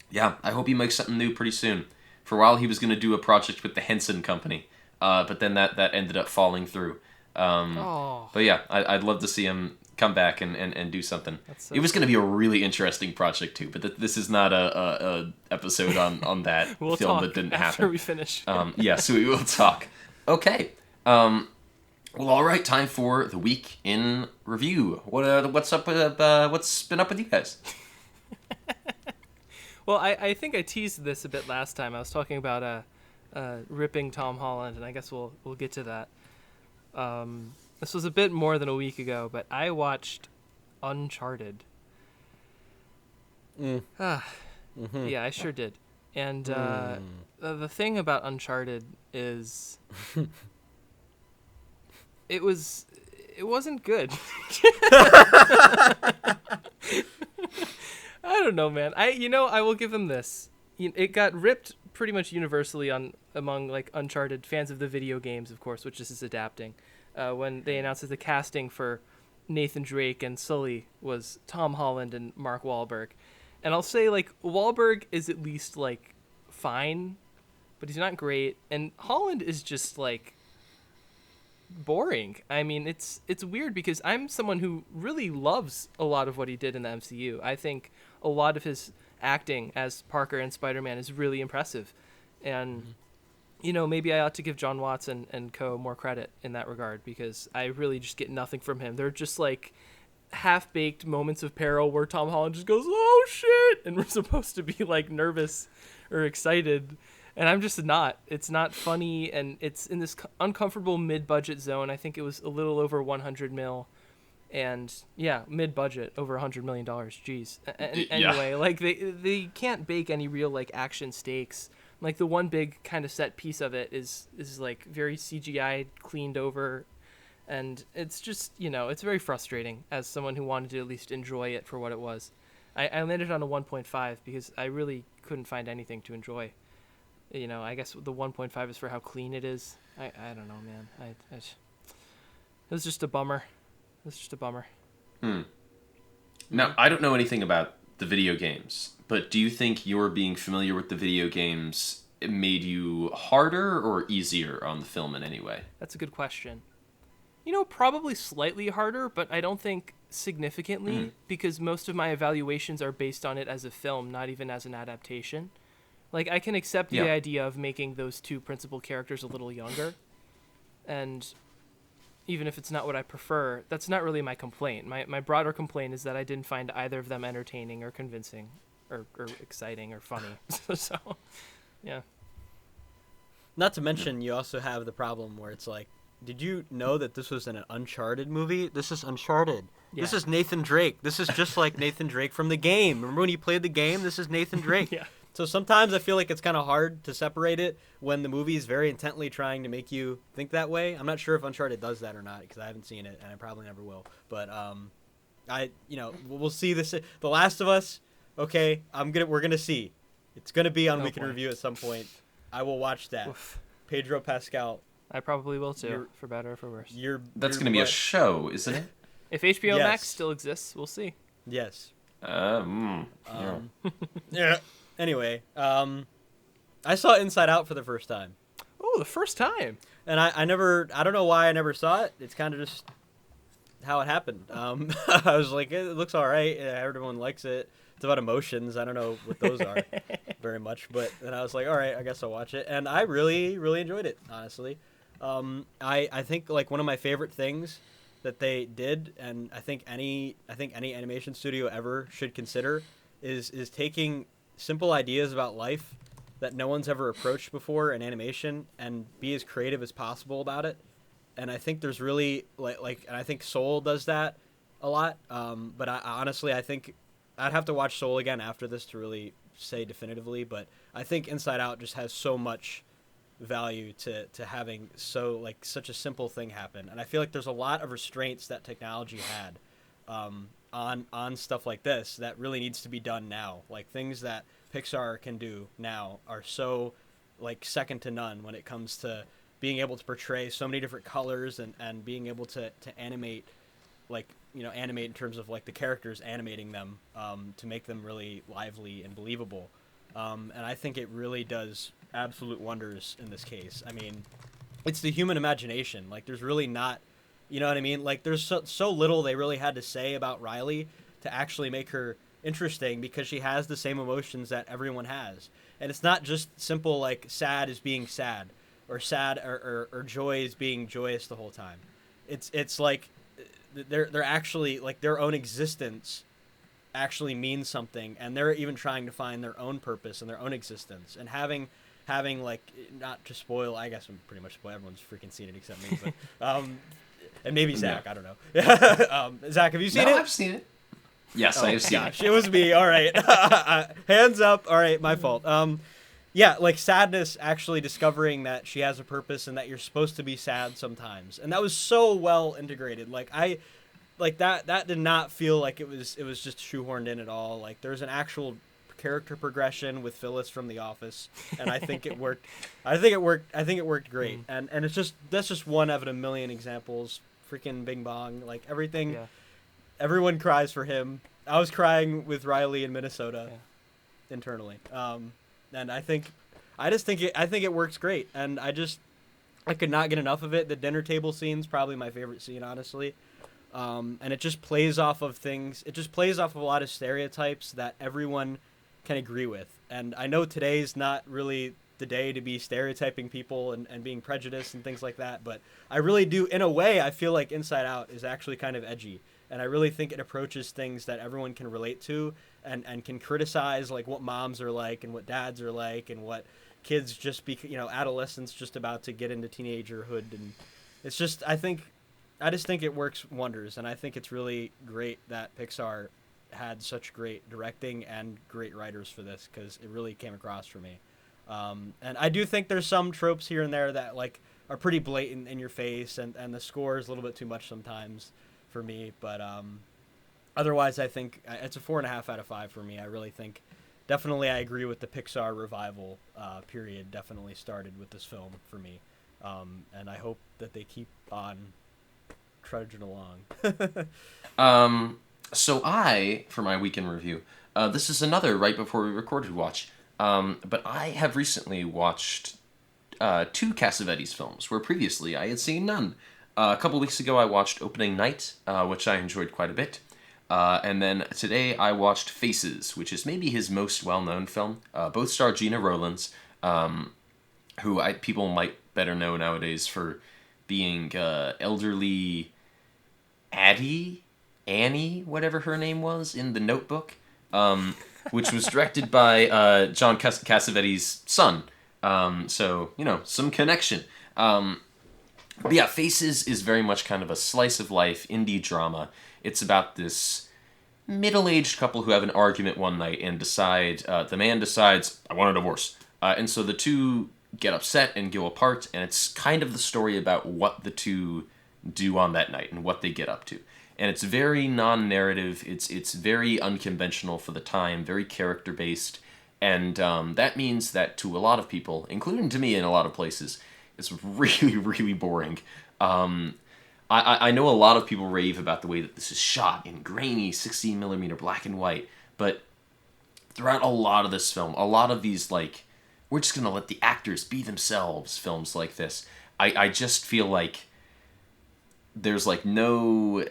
yeah, I hope he makes something new pretty soon. For a while, he was going to do a project with the Henson Company, but then that ended up falling through. But yeah, I'd love to see him come back and do something. It was going to be a really interesting project too, but this is not a episode on that we'll film talk that didn't after happen. we finish. Yeah, so we will talk. Okay. Well, all right. Time for the week in review. What's up with what's been up with you guys? Well, I think I teased this a bit last time. I was talking about ripping Tom Holland, and I guess we'll get to that. This was a bit more than a week ago, but I watched Uncharted. Mm-hmm. Yeah, I sure did. And the thing about Uncharted is it wasn't good. I don't know, man. I will give him this. It got ripped pretty much universally among like Uncharted fans of the video games, of course, which this is adapting. When they announced that the casting for Nathan Drake and Sully was Tom Holland and Mark Wahlberg. And I'll say, like, Wahlberg is at least, like, fine, but he's not great. And Holland is just, like, boring. I mean, it's weird because I'm someone who really loves a lot of what he did in the MCU. I think a lot of his acting as Parker and Spider-Man is really impressive. And, maybe I ought to give John Watts and co. more credit in that regard because I really just get nothing from him. They're just, like, half-baked moments of peril where Tom Holland just goes, oh shit, and we're supposed to be like nervous or excited, and I'm just not. It's not funny, and it's in this uncomfortable mid-budget zone. I think it was a little over 100 mil, and yeah, mid-budget, over $100 million. Jeez. Anyway, like they can't bake any real like action stakes. Like the one big kind of set piece of it is like very CGI cleaned over. And it's just, it's very frustrating as someone who wanted to at least enjoy it for what it was. I landed on a 1.5 because I really couldn't find anything to enjoy. I guess the 1.5 is for how clean it is. I don't know, man. It was just a bummer. Now, I don't know anything about the video games, but do you think your being familiar with the video games made you harder or easier on the film in any way? That's a good question. Probably slightly harder, but I don't think significantly because most of my evaluations are based on it as a film, not even as an adaptation. Like, I can accept the idea of making those two principal characters a little younger. And even if it's not what I prefer, that's not really my complaint. My broader complaint is that I didn't find either of them entertaining or convincing or exciting or funny. So, yeah. Not to mention, you also have the problem where it's like, did you know that this was an Uncharted movie? This is Uncharted. Yeah. This is Nathan Drake. This is just like Nathan Drake from the game. Remember when you played the game? This is Nathan Drake. Yeah. So sometimes I feel like it's kind of hard to separate it when the movie is very intently trying to make you think that way. I'm not sure if Uncharted does that or not because I haven't seen it and I probably never will. But we'll see this. The Last of Us. Okay, we're gonna see. It's gonna be on Week in Review at some point. I will watch that. Oof. Pedro Pascal. I probably will too, for better or for worse. That's going to be a show, isn't it? If HBO Yes. Max still exists, we'll see. Yes. Yeah. Yeah. Anyway, I saw Inside Out for the first time. Oh, the first time. And I don't know why I never saw it. It's kind of just how it happened. I was like, it looks all right. Everyone likes it. It's about emotions. I don't know what those are very much. But then I was like, all right, I guess I'll watch it. And I really, really enjoyed it, honestly. I think like one of my favorite things that they did, and I think any animation studio ever should consider, is taking simple ideas about life that no one's ever approached before in animation and be as creative as possible about it. And I think there's really like and I think Soul does that a lot. But I think I'd have to watch Soul again after this to really say definitively. But I think Inside Out just has so much value to having such a simple thing happen. And I feel like there's a lot of restraints that technology had on stuff like this that really needs to be done now. Like things that Pixar can do now are so like second to none when it comes to being able to portray so many different colors and being able to animate, like, you know, animate in terms of like the characters, animating them to make them really lively and believable. And I think it really does absolute wonders in this case. I mean, it's the human imagination. Like there's really not, you know what I mean? Like there's so little they really had to say about Riley to actually make her interesting, because she has the same emotions that everyone has. And it's not just simple like sad is being sad, or sad or joy is being joyous the whole time. It's like they're actually like their own existence actually means something, and they're even trying to find their own purpose and their own existence. And having like, not to spoil, I guess I'm pretty much spoiled, everyone's freaking seen it except me, but and maybe Zach, I don't know. Zach, have you seen it? I've seen it. Yes, I have seen it. It was me. All right. Hands up. All right, my fault. Yeah, like sadness actually discovering that she has a purpose and that you're supposed to be sad sometimes. And that was so well integrated. Like that did not feel like it was just shoehorned in at all. Like there's an actual character progression with Phyllis from The Office, and I think it worked. I think it worked great. And it's just, that's just one of a million examples. Freaking Bing Bong, like everything. Yeah. Everyone cries for him. I was crying with Riley in Minnesota, internally. And I think it works great. And I could not get enough of it. The dinner table scene's probably my favorite scene, honestly. And it just plays off of things. It just plays off of a lot of stereotypes that everyone can agree with. And I know today's not really the day to be stereotyping people and being prejudiced and things like that. But I really do, in a way, I feel like Inside Out is actually kind of edgy. And I really think it approaches things that everyone can relate to and can criticize, like what moms are like and what dads are like and what kids just adolescents just about to get into teenagerhood. And it's just, I just think it works wonders. And I think it's really great that Pixar had such great directing and great writers for this, because it really came across for me. And I do think there's some tropes here and there that like are pretty blatant in your face, and the score is a little bit too much sometimes for me, but otherwise I think it's a 4.5 out of 5 for me. I really think definitely I agree with the Pixar revival period definitely started with this film for me, and I hope that they keep on trudging along. So I, for my weekend review, this is another right before we recorded watch, but I have recently watched 2 Cassavetes films where previously I had seen none. A couple weeks ago, I watched Opening Night, which I enjoyed quite a bit. And then today, I watched Faces, which is maybe his most well-known film. Both star Gina Rowlands, who people might better know nowadays for being elderly Annie, whatever her name was, in The Notebook, which was directed by John Cassavetes' son. So, some connection. But yeah, Faces is very much kind of a slice of life indie drama. It's about this middle-aged couple who have an argument one night and the man decides, I want a divorce. And so the two get upset and go apart, and it's kind of the story about what the two do on that night and what they get up to. And it's very non-narrative, it's very unconventional for the time, very character-based, and that means that to a lot of people, including to me in a lot of places, It's really, really boring. I know a lot of people rave about the way that this is shot in grainy 16mm black and white, but throughout a lot of this film, a lot of these, like, we're just going to let the actors be themselves films like this, I just feel like there's, like, no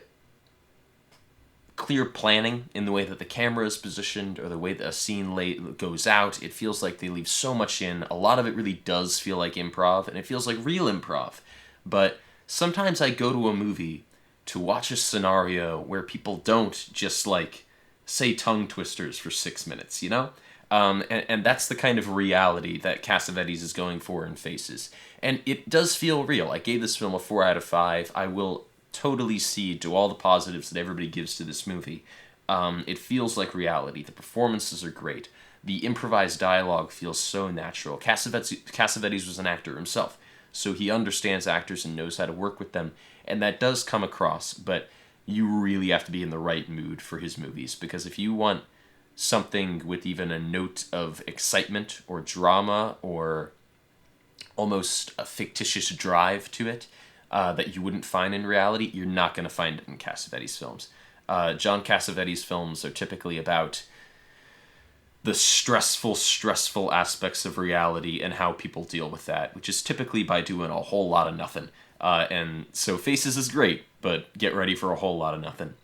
clear planning in the way that the camera is positioned or the way that a scene goes out. It feels like they leave so much in. A lot of it really does feel like improv, and it feels like real improv. But sometimes I go to a movie to watch a scenario where people don't just, like, say tongue twisters for 6 minutes, you know? And that's the kind of reality that Cassavetes is going for in Faces. And it does feel real. I gave this film a 4 out of 5. I will totally cede to all the positives that everybody gives to this movie. It feels like reality. The performances are great. The improvised dialogue feels so natural. Cassavetes was an actor himself, so he understands actors and knows how to work with them, and that does come across, but you really have to be in the right mood for his movies, because if you want something with even a note of excitement or drama or almost a fictitious drive to it that you wouldn't find in reality, you're not going to find it in Cassavetes films. John Cassavetes films are typically about the stressful aspects of reality and how people deal with that, which is typically by doing a whole lot of nothing. And so Faces is great, but get ready for a whole lot of nothing.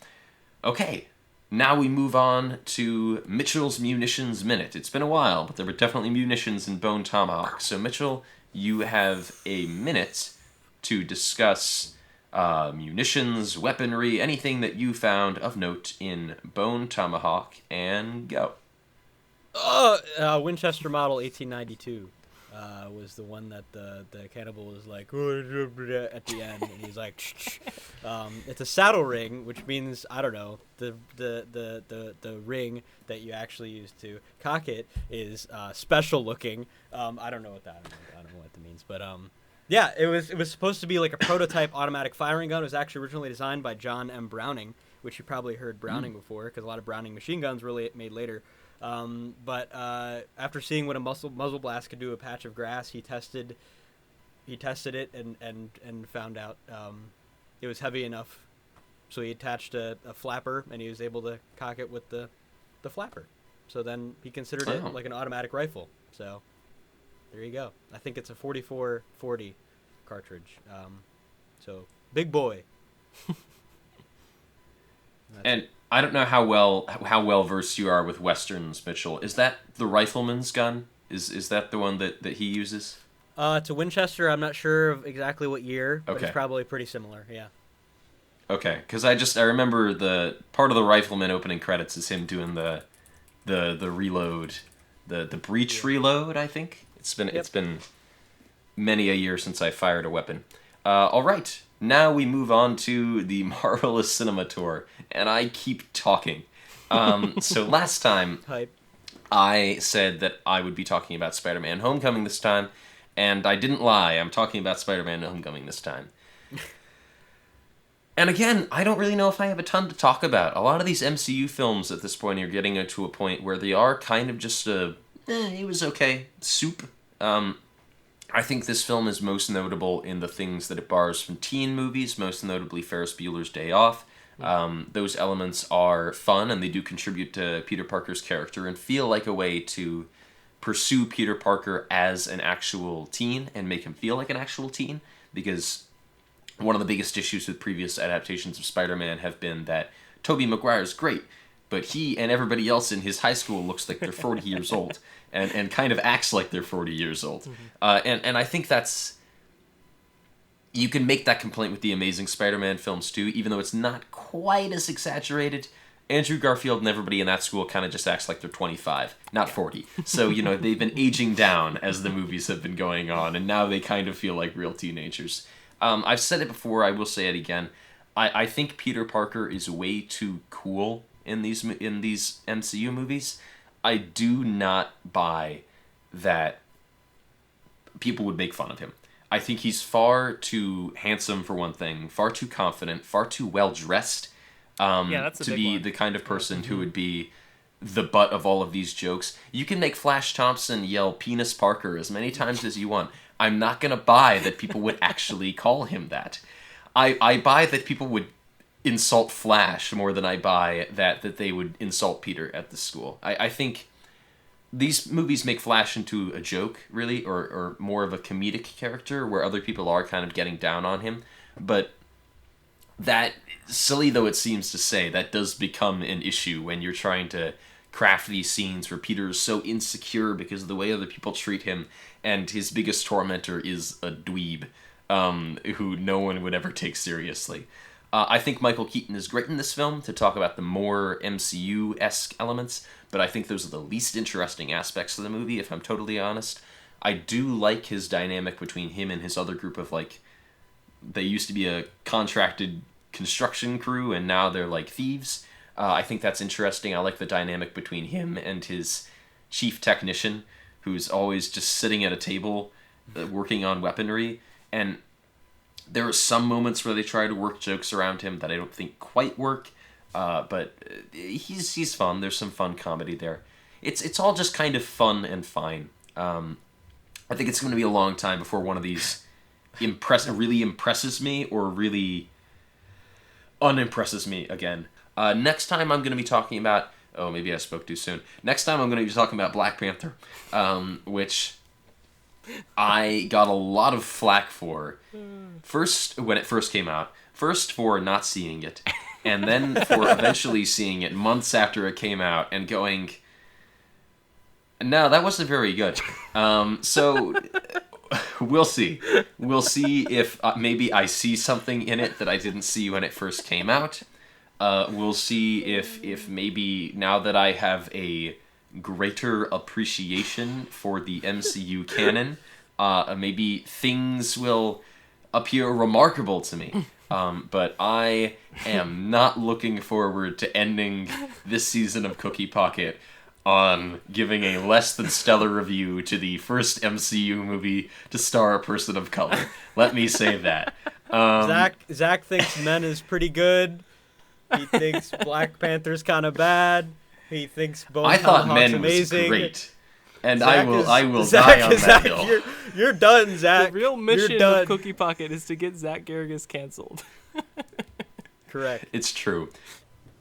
Okay, now we move on to Mitchell's Munitions Minute. It's been a while, but there were definitely munitions in Bone Tomahawk. So Mitchell, you have a minute to discuss munitions, weaponry, anything that you found of note in Bone Tomahawk, and go. Winchester Model 1892 was the one that the cannibal was like at the end, and he's like, it's a saddle ring, which means, I don't know, the ring that you actually use to cock it is special looking. I don't know what that means, but yeah, it was supposed to be like a prototype automatic firing gun. It was actually originally designed by John M. Browning, which you probably heard Browning before, because a lot of Browning machine guns were made later. But after seeing what a muzzle blast could do a patch of grass, he tested it and found out it was heavy enough. So he attached a flapper, and he was able to cock it with the flapper. So then he considered it like an automatic rifle. So there you go. I think it's a 44-40 cartridge. So big boy. And I don't know how well versed you are with westerns, Mitchell. Is that the rifleman's gun? Is that the one that he uses? It's a Winchester. I'm not sure of exactly what year, but Okay. it's probably pretty similar. Yeah. Okay, because I remember the part of the rifleman opening credits is him doing the reload, the breech reload. I think it's been many a year since I fired a weapon. All right. Now we move on to the Marvelous Cinema Tour, and I keep talking. So last time, Hype. I said that I would be talking about Spider-Man Homecoming this time, and I didn't lie. I'm talking about Spider-Man Homecoming this time. And again, I don't really know if I have a ton to talk about. A lot of these MCU films at this point are getting to a point where they are kind of just it was okay, soup. I think this film is most notable in the things that it borrows from teen movies, most notably Ferris Bueller's Day Off. Those elements are fun, and they do contribute to Peter Parker's character and feel like a way to pursue Peter Parker as an actual teen and make him feel like an actual teen, because one of the biggest issues with previous adaptations of Spider-Man have been that Tobey Maguire's great, but he and everybody else in his high school looks like they're 40 years old. And kind of acts like they're 40 years old. And I think that's... You can make that complaint with the Amazing Spider-Man films, too, even though it's not quite as exaggerated. Andrew Garfield and everybody in that school kind of just acts like they're 25, not 40. So, they've been aging down as the movies have been going on, and now they kind of feel like real teenagers. I've said it before, I will say it again. I think Peter Parker is way too cool in these MCU movies. I do not buy that people would make fun of him. I think he's far too handsome, for one thing, far too confident, far too well-dressed that's a to big be one. the kind of person who would be the butt of all of these jokes. You can make Flash Thompson yell Penis Parker as many times as you want. I'm not going to buy that people would actually call him that. I buy that people would insult Flash more than I buy that they would insult Peter at the school. I think these movies make Flash into a joke, really, or more of a comedic character where other people are kind of getting down on him. But that, silly though it seems to say, that does become an issue when you're trying to craft these scenes where Peter is so insecure because of the way other people treat him, and his biggest tormentor is a dweeb who no one would ever take seriously. I think Michael Keaton is great in this film to talk about the more MCU-esque elements, but I think those are the least interesting aspects of the movie, if I'm totally honest. I do like his dynamic between him and his other group of, like, they used to be a contracted construction crew, and now they're, like, thieves. I think that's interesting. I like the dynamic between him and his chief technician, who's always just sitting at a table working on weaponry. And there are some moments where they try to work jokes around him that I don't think quite work, but he's fun. There's some fun comedy there. It's all just kind of fun and fine. I think it's going to be a long time before one of these really impresses me or really unimpresses me again. Next time I'm going to be talking about... Oh, maybe I spoke too soon. Next time I'm going to be talking about Black Panther, which I got a lot of flack for. First, when it first came out. First, for not seeing it. And then for eventually seeing it months after it came out and going, no, that wasn't very good. So... We'll see. We'll see if maybe I see something in it that I didn't see when it first came out. We'll see if maybe now that I have a greater appreciation for the MCU canon, maybe things will appear remarkable to me. But I am not looking forward to ending this season of Cookie Pocket on giving a less than stellar review to the first MCU movie to star a person of color. Let me say that. Zach thinks Men is pretty good. He thinks Black Panther's kind of bad. He thinks Bone Tomahawk's Men amazing. was great. And Zach I will Zach, die on that hill. You're done, Zach. The real mission of Cookie Pocket is to get Zach Garrigus canceled. Correct. It's true.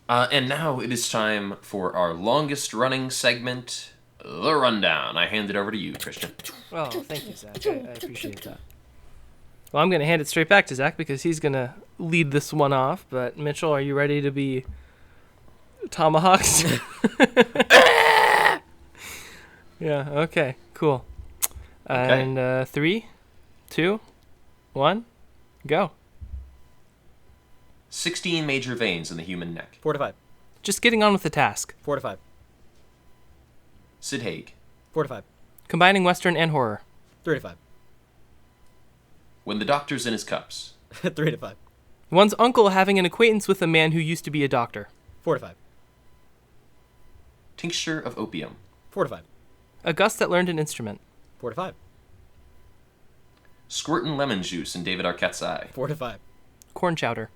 And now it is time for our longest running segment, The Rundown. I hand it over to you, Christian. Oh, thank you, Zach. I appreciate that. Well, I'm going to hand it straight back to Zach because he's going to lead this one off. But, Mitchell, are you ready to be tomahawks? Yeah, okay, cool. Okay. And 3, 2, 1, go. 16 major veins in the human neck. 4 to 5. Just getting on with the task. 4 to 5. Sid Haig. 4 to 5. Combining Western and horror. 3 to 5. When the doctor's in his cups. 3 to 5. One's uncle having an acquaintance with a man who used to be a doctor. 4 to 5. Tincture of opium. 4 to 5. A Gus that learned an instrument. 4 to 5. Squirtin' lemon juice in David Arquette's eye. 4 to 5. Corn chowder.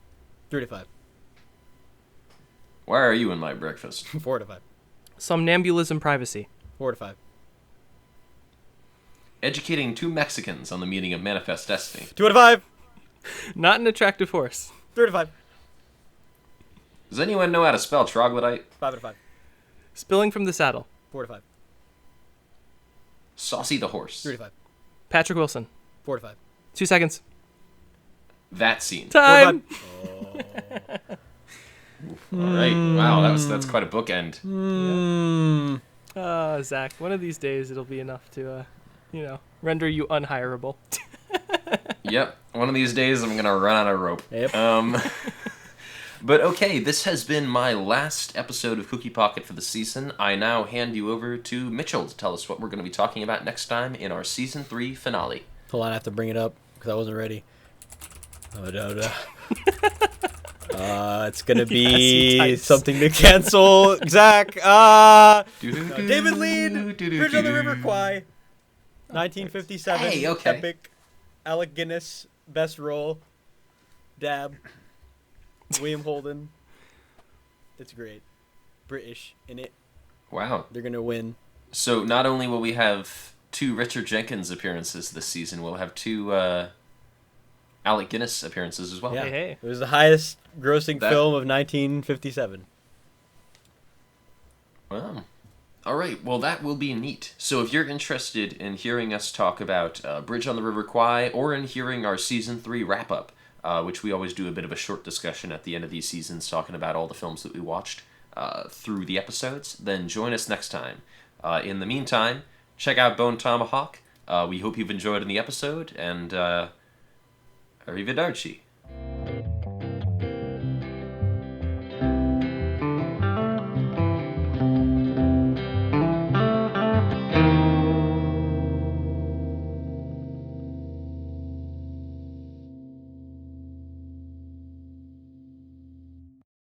3 to 5. Why are you in my breakfast? 4 to 5. Somnambulism privacy. 4 to 5. Educating 2 Mexicans on the meaning of Manifest Destiny. 2 to 5. Not an attractive horse. 3 to 5. Does anyone know how to spell troglodyte? 5 to 5. Spilling from the saddle. 4 to 5. Saucy the horse. 3 to 5. Patrick Wilson. 4 to 5. 2 seconds. That scene. Time! All right. Wow, that's quite a bookend. Zach, one of these days it'll be enough to, render you unhireable. Yep. One of these days I'm gonna run out of rope. Yep. But okay, this has been my last episode of Cookie Pocket for the season. I now hand you over to Mitchell to tell us what we're going to be talking about next time in our Season 3 finale. Hold on, I have to bring it up because I wasn't ready. Oh, no. It's going to be something to cancel. Zach. David Lead. Bridge on the River Kwai. 1957. Hey, okay. Epic. Alec Guinness. Best role. Dab. William Holden. It's great. British in it. Wow. They're going to win. So not only will we have 2 Richard Jenkins appearances this season, we'll have 2 Alec Guinness appearances as well. Yeah. Hey. It was the highest grossing film of 1957. Wow. All right, well, that will be neat. So if you're interested in hearing us talk about Bridge on the River Kwai, or in hearing our Season 3 wrap-up, which we always do a bit of a short discussion at the end of these seasons, talking about all the films that we watched through the episodes, then join us next time. In the meantime, check out Bone Tomahawk. We hope you've enjoyed in the episode, and arrivederci.